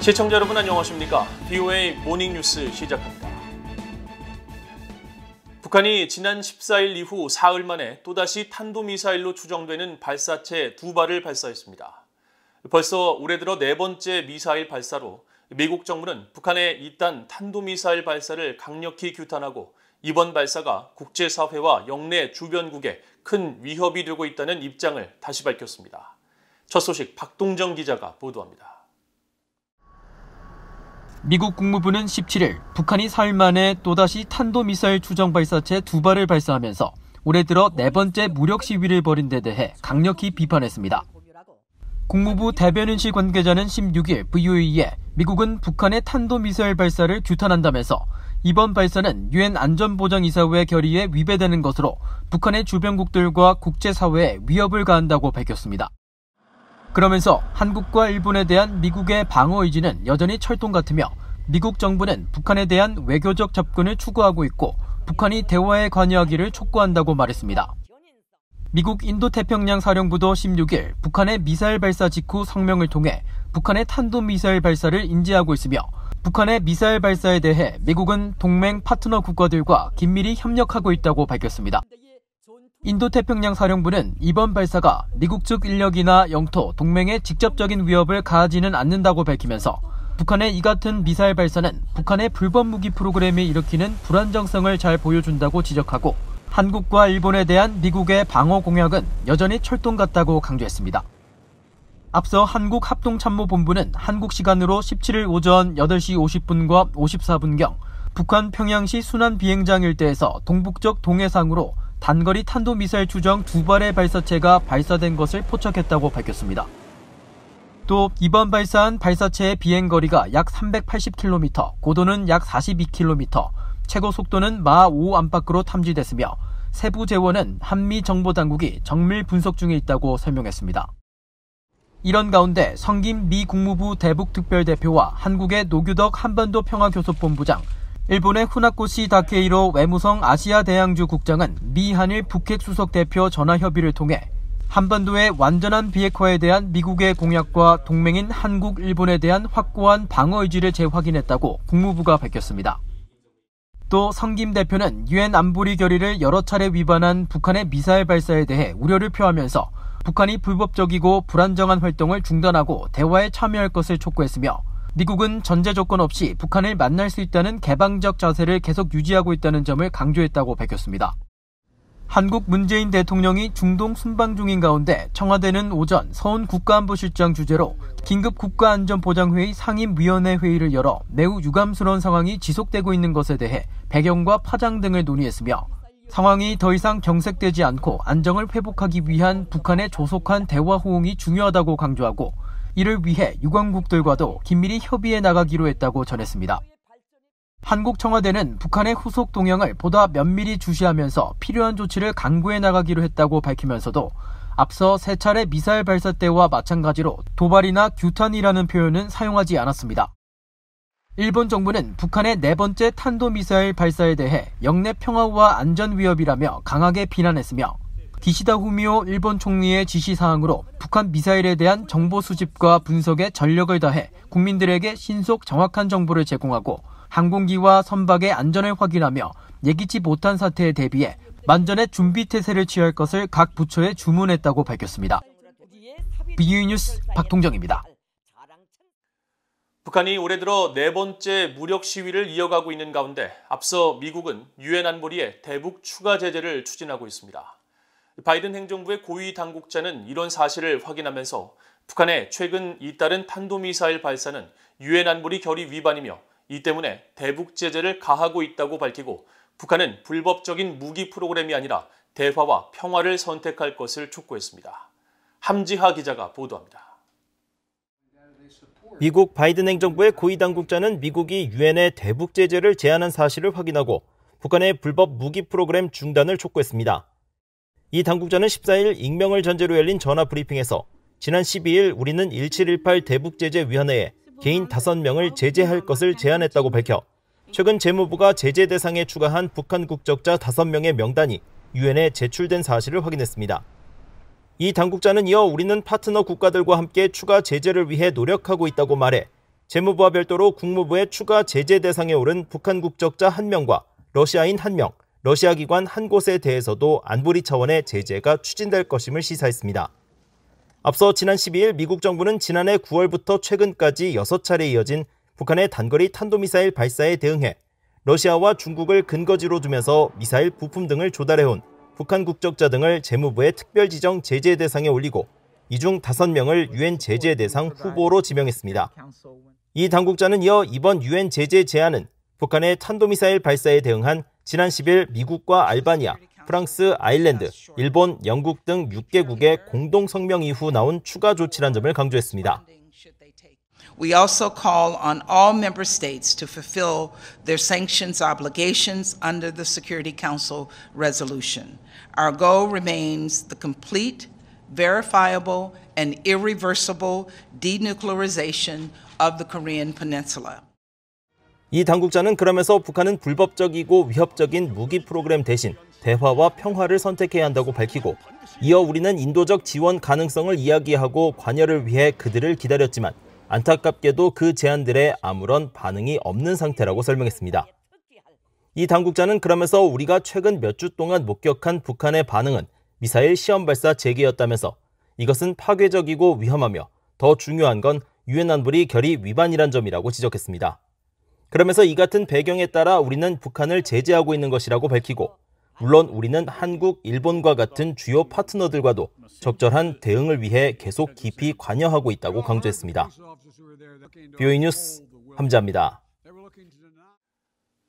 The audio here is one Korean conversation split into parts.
시청자 여러분 안녕하십니까? BOA 모닝뉴스 시작합니다. 북한이 지난 14일 이후 사흘 만에 또다시 탄도미사일로 추정되는 발사체 2발을 발사했습니다. 벌써 올해 들어 네 번째 미사일 발사로 미국 정부는 북한의 이딴 탄도미사일 발사를 강력히 규탄하고 이번 발사가 국제사회와 영내 주변국에 큰 위협이 되고 있다는 입장을 다시 밝혔습니다. 첫 소식 박동정 기자가 보도합니다. 미국 국무부는 17일 북한이 사흘 만에 또다시 탄도미사일 추정 발사체 2발을 발사하면서 올해 들어 네 번째 무력 시위를 벌인 데 대해 강력히 비판했습니다. 국무부 대변인실 관계자는 16일 VOA에 미국은 북한의 탄도미사일 발사를 규탄한다면서 이번 발사는 유엔 안전보장이사회 결의에 위배되는 것으로 북한의 주변국들과 국제사회에 위협을 가한다고 밝혔습니다. 그러면서 한국과 일본에 대한 미국의 방어 의지는 여전히 철통 같으며 미국 정부는 북한에 대한 외교적 접근을 추구하고 있고 북한이 대화에 관여하기를 촉구한다고 말했습니다. 미국 인도태평양 사령부도 16일 북한의 미사일 발사 직후 성명을 통해 북한의 탄도미사일 발사를 인지하고 있으며 북한의 미사일 발사에 대해 미국은 동맹 파트너 국가들과 긴밀히 협력하고 있다고 밝혔습니다. 인도태평양 사령부는 이번 발사가 미국 측 인력이나 영토, 동맹에 직접적인 위협을 가하지는 않는다고 밝히면서 북한의 이 같은 미사일 발사는 북한의 불법 무기 프로그램이 일으키는 불안정성을 잘 보여준다고 지적하고 한국과 일본에 대한 미국의 방어 공약은 여전히 철통 같다고 강조했습니다. 앞서 한국합동참모본부는 한국 시간으로 17일 오전 8시 50분과 54분경 북한 평양시 순안 비행장 일대에서 동북쪽 동해상으로 단거리 탄도미사일 추정 2발의 발사체가 발사된 것을 포착했다고 밝혔습니다. 또 이번 발사한 발사체의 비행거리가 약 380km, 고도는 약 42km, 최고 속도는 마 5 안팎으로 탐지됐으며 세부 재원은 한미 정보당국이 정밀 분석 중에 있다고 설명했습니다. 이런 가운데 성김 미 국무부 대북특별대표와 한국의 노규덕 한반도 평화교섭본부장, 일본의 후나코시 다케이로 외무성 아시아 대양주 국장은 미 한일 북핵 수석 대표 전화 협의를 통해 한반도의 완전한 비핵화에 대한 미국의 공약과 동맹인 한국, 일본에 대한 확고한 방어 의지를 재확인했다고 국무부가 밝혔습니다. 또 성김 대표는 유엔 안보리 결의를 여러 차례 위반한 북한의 미사일 발사에 대해 우려를 표하면서 북한이 불법적이고 불안정한 활동을 중단하고 대화에 참여할 것을 촉구했으며 미국은 전제 조건 없이 북한을 만날 수 있다는 개방적 자세를 계속 유지하고 있다는 점을 강조했다고 밝혔습니다. 한국 문재인 대통령이 중동 순방 중인 가운데 청와대는 오전 서훈 국가안보실장 주재로 긴급 국가안전보장회의 상임위원회 회의를 열어 매우 유감스러운 상황이 지속되고 있는 것에 대해 배경과 파장 등을 논의했으며 상황이 더 이상 경색되지 않고 안정을 회복하기 위한 북한의 조속한 대화 호응이 중요하다고 강조하고 이를 위해 유관국들과도 긴밀히 협의해 나가기로 했다고 전했습니다. 한국 청와대는 북한의 후속 동향을 보다 면밀히 주시하면서 필요한 조치를 강구해 나가기로 했다고 밝히면서도 앞서 세 차례 미사일 발사 때와 마찬가지로 도발이나 규탄이라는 표현은 사용하지 않았습니다. 일본 정부는 북한의 네 번째 탄도미사일 발사에 대해 영내 평화와 안전 위협이라며 강하게 비난했으며 기시다 후미오 일본 총리의 지시사항으로 북한 미사일에 대한 정보 수집과 분석에 전력을 다해 국민들에게 신속 정확한 정보를 제공하고 항공기와 선박의 안전을 확인하며 예기치 못한 사태에 대비해 만전의 준비태세를 취할 것을 각 부처에 주문했다고 밝혔습니다. BOA 뉴스 박동정입니다. 북한이 올해 들어 네 번째 무력 시위를 이어가고 있는 가운데 앞서 미국은 유엔 안보리에 대북 추가 제재를 추진하고 있습니다. 바이든 행정부의 고위 당국자는 이런 사실을 확인하면서 북한의 최근 잇따른 탄도미사일 발사는 유엔 안보리 결의 위반이며 이 때문에 대북 제재를 가하고 있다고 밝히고 북한은 불법적인 무기 프로그램이 아니라 대화와 평화를 선택할 것을 촉구했습니다. 함지하 기자가 보도합니다. 미국 바이든 행정부의 고위 당국자는 미국이 유엔에 대북 제재를 제안한 사실을 확인하고 북한의 불법 무기 프로그램 중단을 촉구했습니다. 이 당국자는 14일 익명을 전제로 열린 전화 브리핑에서 지난 12일 우리는 1718 대북제재위원회에 개인 5명을 제재할 것을 제안했다고 밝혀 최근 재무부가 제재 대상에 추가한 북한 국적자 5명의 명단이 유엔에 제출된 사실을 확인했습니다. 이 당국자는 이어 우리는 파트너 국가들과 함께 추가 제재를 위해 노력하고 있다고 말해 재무부와 별도로 국무부의 추가 제재 대상에 오른 북한 국적자 1명과 러시아인 1명, 러시아 기관 한 곳에 대해서도 안보리 차원의 제재가 추진될 것임을 시사했습니다. 앞서 지난 12일 미국 정부는 지난해 9월부터 최근까지 6차례 이어진 북한의 단거리 탄도미사일 발사에 대응해 러시아와 중국을 근거지로 두면서 미사일 부품 등을 조달해온 북한 국적자 등을 재무부의 특별 지정 제재 대상에 올리고 이 중 5명을 유엔 제재 대상 후보로 지명했습니다. 이 당국자는 이어 이번 유엔 제재 제안은 북한의 탄도미사일 발사에 대응한 지난 10일 미국과 알바니아, 프랑스, 아일랜드, 일본, 영국 등 6개국의 공동 성명 이후 나온 추가 조치란 점을 강조했습니다. We also call on all member states to fulfill their sanctions obligations under the Security Council resolution. Our goal remains the complete, verifiable, and irreversible denuclearization of the Korean Peninsula. 이 당국자는 그러면서 북한은 불법적이고 위협적인 무기 프로그램 대신 대화와 평화를 선택해야 한다고 밝히고 이어 우리는 인도적 지원 가능성을 이야기하고 관여를 위해 그들을 기다렸지만 안타깝게도 그 제안들에 아무런 반응이 없는 상태라고 설명했습니다. 이 당국자는 그러면서 우리가 최근 몇 주 동안 목격한 북한의 반응은 미사일 시험 발사 재개였다면서 이것은 파괴적이고 위험하며 더 중요한 건 유엔 안보리 결의 위반이란 점이라고 지적했습니다. 그러면서 이 같은 배경에 따라 우리는 북한을 제재하고 있는 것이라고 밝히고 물론 우리는 한국, 일본과 같은 주요 파트너들과도 적절한 대응을 위해 계속 깊이 관여하고 있다고 강조했습니다. BOE 뉴스 함지아입니다.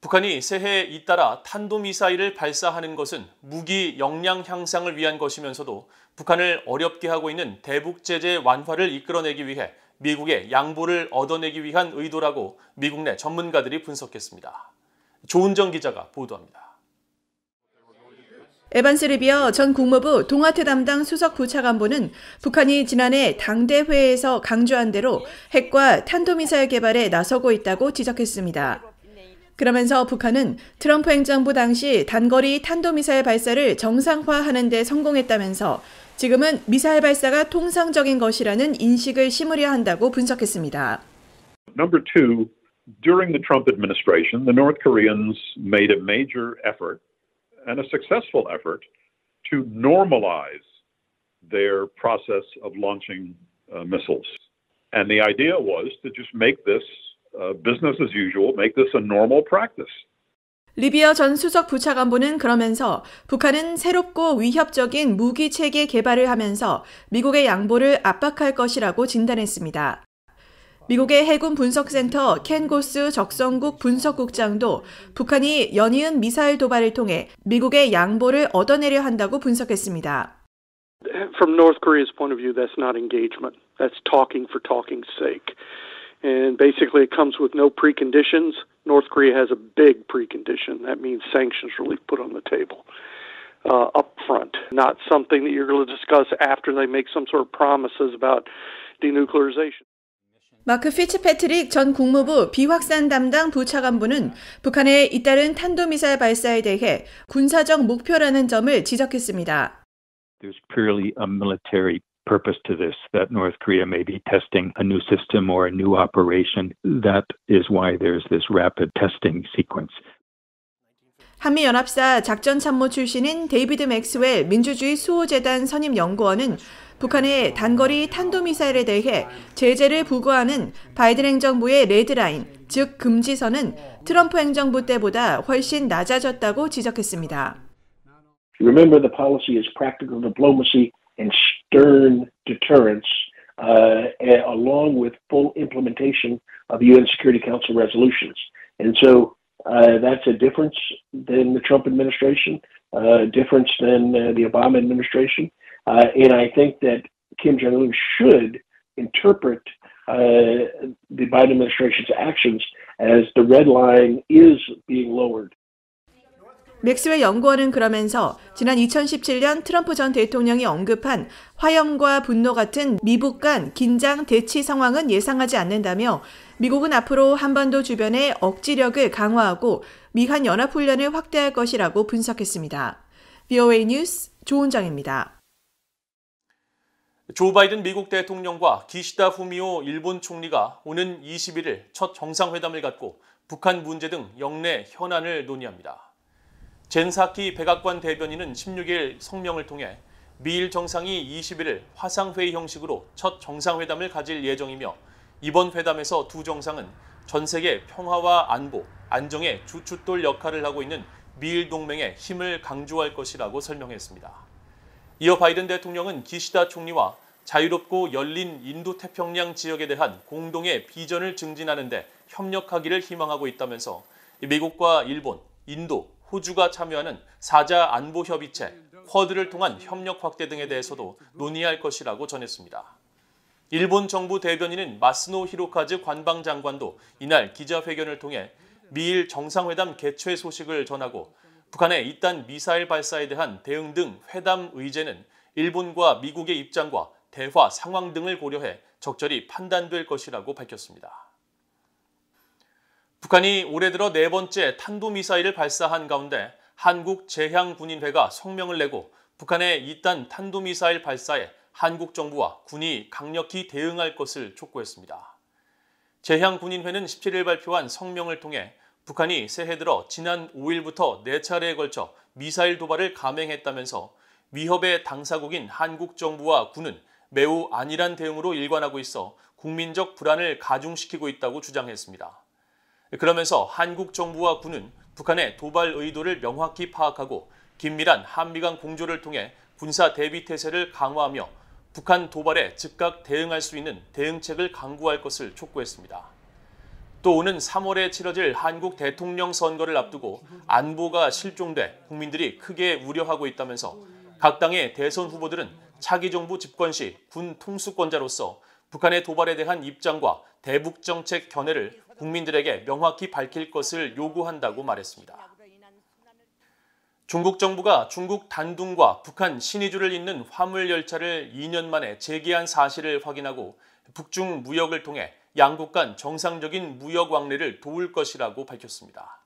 북한이 새해에 잇따라 탄도미사일을 발사하는 것은 무기 역량 향상을 위한 것이면서도 북한을 어렵게 하고 있는 대북 제재 완화를 이끌어내기 위해 미국의 양보를 얻어내기 위한 의도라고 미국 내 전문가들이 분석했습니다. 조은정 기자가 보도합니다. 에반스 리비어 전 국무부 동아태 담당 수석 부차관보는 북한이 지난해 당대회에서 강조한 대로 핵과 탄도미사일 개발에 나서고 있다고 지적했습니다. 그러면서 북한은 트럼프 행정부 당시 단거리 탄도미사일 발사를 정상화하는 데 성공했다면서 지금은 미사일 발사가 통상적인 것이라는 인식을 심으려 한다고 분석했습니다. Number two, during the Trump administration, the North Koreans made a major effort and a successful effort to normalize their process of launching missiles. And the idea was to just make this business as usual, make this a normal practice. 리비어 전 수석 부차관보는 그러면서 북한은 새롭고 위협적인 무기 체계 개발을 하면서 미국의 양보를 압박할 것이라고 진단했습니다. 미국의 해군 분석센터 켄 고스 적성국 분석국장도 북한이 연이은 미사일 도발을 통해 미국의 양보를 얻어내려 한다고 분석했습니다. From North Korea's point of view, that's not engagement. That's talking for talking's sake. And basically it comes with no preconditions. North Korea has a big precondition. That means sanctions really put on the table up front. Not something that you're going to discuss after they make some sort of promises about denuclearization. 마크 피츠패트릭 전 국무부 비확산 담당 부차관보는 북한의 잇따른 탄도미사일 발사에 대해 군사적 목표라는 점을 지적했습니다. There's purely a military purpose to this, that North Korea may be testing a new system or a new operation. That is why there's this rapid testing sequence. 한미연합사 작전참모 출신인 데이비드 맥스웰 민주주의 수호재단 선임연구원은 북한의 단거리 탄도미사일에 대해 제재를 부과하는 바이든 행정부의 레드라인, 즉 금지선은 트럼프 행정부 때보다 훨씬 낮아졌다고 지적했습니다. Remember, the policy is practical diplomacy and stern deterrence, along with full implementation of UN Security Council resolutions. And so that's a difference than the Trump administration, difference than the Obama administration. And I think that Kim Jong-un should interpret the Biden administration's actions as the red line is being lowered. 맥스웰 연구원은 그러면서 지난 2017년 트럼프 전 대통령이 언급한 화염과 분노 같은 미북 간 긴장 대치 상황은 예상하지 않는다며 미국은 앞으로 한반도 주변의 억지력을 강화하고 미한 연합훈련을 확대할 것이라고 분석했습니다. BOA 뉴스 조은정입니다. 조 바이든 미국 대통령과 기시다 후미오 일본 총리가 오는 21일 첫 정상회담을 갖고 북한 문제 등 영내 현안을 논의합니다. 젠사키 백악관 대변인은 16일 성명을 통해 미일 정상이 21일 화상회의 형식으로 첫 정상회담을 가질 예정이며 이번 회담에서 두 정상은 전 세계 평화와 안보, 안정의 주춧돌 역할을 하고 있는 미일 동맹의 힘을 강조할 것이라고 설명했습니다. 이어 바이든 대통령은 기시다 총리와 자유롭고 열린 인도태평양 지역에 대한 공동의 비전을 증진하는 데 협력하기를 희망하고 있다면서 미국과 일본, 인도, 호주가 참여하는 4자 안보협의체, 쿼드를 통한 협력 확대 등에 대해서도 논의할 것이라고 전했습니다. 일본 정부 대변인은 마스노 히로카즈 관방장관도 이날 기자회견을 통해 미일 정상회담 개최 소식을 전하고 북한의 잇단 미사일 발사에 대한 대응 등 회담 의제는 일본과 미국의 입장과 대화 상황 등을 고려해 적절히 판단될 것이라고 밝혔습니다. 북한이 올해 들어 4번째 탄도미사일을 발사한 가운데 한국제향군인회가 성명을 내고 북한의 잇단 탄도미사일 발사에 한국 정부와 군이 강력히 대응할 것을 촉구했습니다. 제향군인회는 17일 발표한 성명을 통해 북한이 새해 들어 지난 5일부터 4차례에 걸쳐 미사일 도발을 감행했다면서 위협의 당사국인 한국 정부와 군은 매우 안일한 대응으로 일관하고 있어 국민적 불안을 가중시키고 있다고 주장했습니다. 그러면서 한국 정부와 군은 북한의 도발 의도를 명확히 파악하고 긴밀한 한미간 공조를 통해 군사 대비 태세를 강화하며 북한 도발에 즉각 대응할 수 있는 대응책을 강구할 것을 촉구했습니다. 또 오는 3월에 치러질 한국 대통령 선거를 앞두고 안보가 실종돼 국민들이 크게 우려하고 있다면서 각 당의 대선 후보들은 차기 정부 집권 시 군 통수권자로서 북한의 도발에 대한 입장과 대북 정책 견해를 국민들에게 명확히 밝힐 것을 요구한다고 말했습니다. 중국 정부가 중국 단둥과 북한 신의주를 잇는 화물 열차를 2년 만에 재개한 사실을 확인하고 북중 무역을 통해 양국 간 정상적인 무역 왕래를 도울 것이라고 밝혔습니다.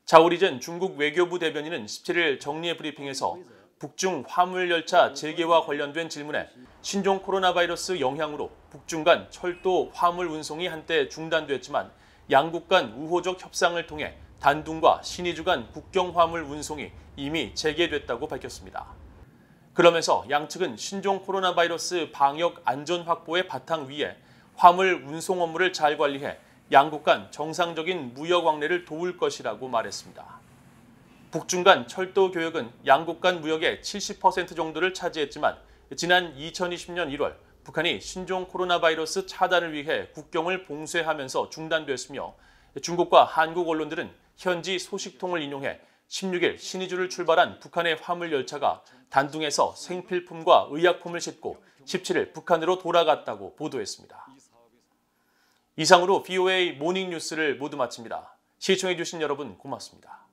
자오리젠 중국 외교부 대변인은 17일 정례 브리핑에서 북중 화물열차 재개와 관련된 질문에 신종 코로나 바이러스 영향으로 북중 간 철도 화물 운송이 한때 중단됐지만 양국 간 우호적 협상을 통해 단둥과 신의주 간 국경 화물 운송이 이미 재개됐다고 밝혔습니다. 그러면서 양측은 신종 코로나 바이러스 방역 안전 확보의 바탕 위에 화물 운송 업무를 잘 관리해 양국 간 정상적인 무역 왕래를 도울 것이라고 말했습니다. 북중 간 철도 교역은 양국 간 무역의 70% 정도를 차지했지만 지난 2020년 1월 북한이 신종 코로나 바이러스 차단을 위해 국경을 봉쇄하면서 중단됐으며 중국과 한국 언론들은 현지 소식통을 인용해 16일 신의주를 출발한 북한의 화물 열차가 단둥에서 생필품과 의약품을 싣고 17일 북한으로 돌아갔다고 보도했습니다. 이상으로 VOA 모닝 뉴스를 모두 마칩니다. 시청해주신 여러분 고맙습니다.